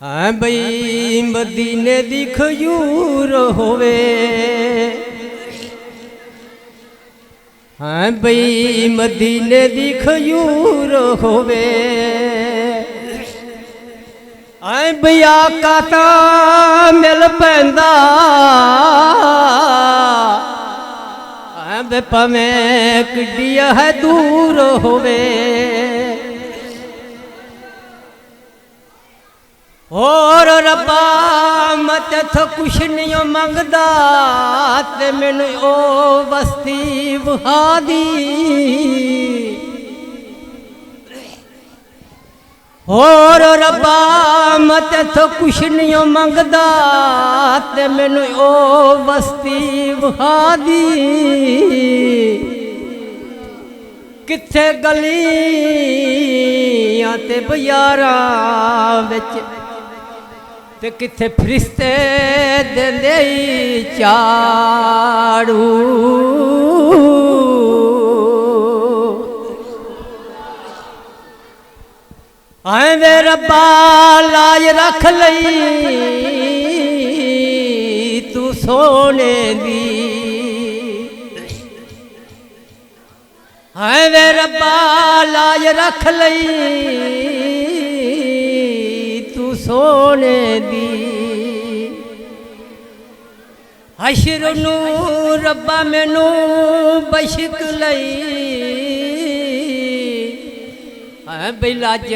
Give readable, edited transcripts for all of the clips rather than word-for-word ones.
हाँ बई मदीने दी खजूर होवे, हाँ बई मदीने दी खजूर होवे। हाँ बई आका तां मिल पैंदा, हाँ बे भावें किड्डी है दूर होवे। और रब्बा मैं तेथों कुछ नहीं मंगदा, ते मैनू ओ बस्ती वहा दी। और रब्बा मैं तेथों कुछ नहीं मंगदा, ते मैनू ओ बस्ती वहा दी। किथे गलियां ते बाज़ारां विच ते किथे फरिश्ते देंदे झाड़ू। आए वे रब्बा लाज रख लई तू सोने दी। आए वे रब्बा लाज रख लई तू सोने दी। हशर नू रब्बा मैनू बशक लई, बई लाज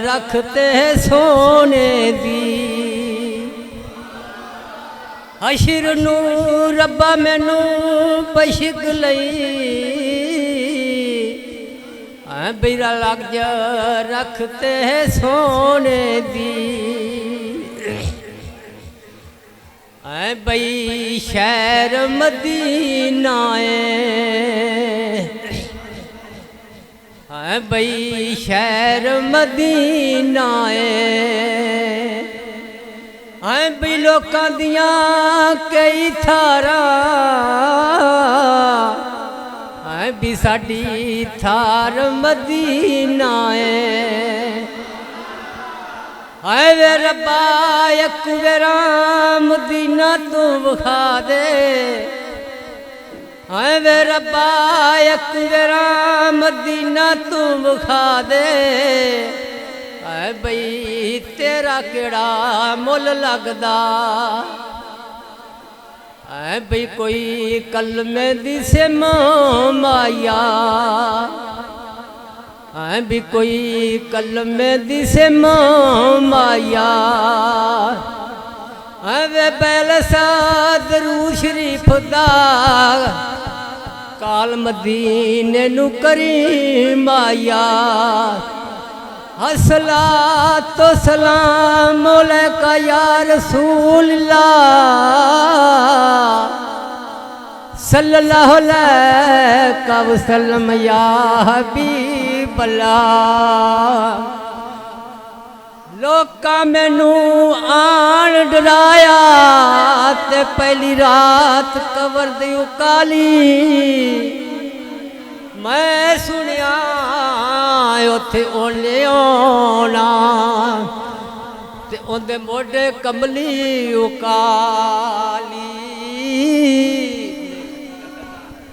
रखते सोने दी। हशर नू रब्बा मैनू बशक लई, बेरा लग जा रखते सोने दी। बई शहर मदीना है, बई शहर मदीना है। बई लोकां दियां कई थारां, भी साडी थार मदीना है। वे रब्बा एक वेरा मदीना तू विखा दे। वे रब्बा एक वेरा मदीना तू विखा दे। बई तेरा केड़ा मुल लगदा, बई कोई कलमे दी से माया, भी कोई कलमे दी से माया। वे पहले दरूद शरीफ दा काल मदीने नू करी माया। हसला तो सलाम मौला या रसूल अल्लाह, सल्लल्लाहु अलैहि वसल्लम या हबीब अल्लाह। लोका मैनू आन डराया, ते पहली रात कबर दी काली। मैं सुनिया उथे ओले आना, ते उनदे मोढे कमली उकाली।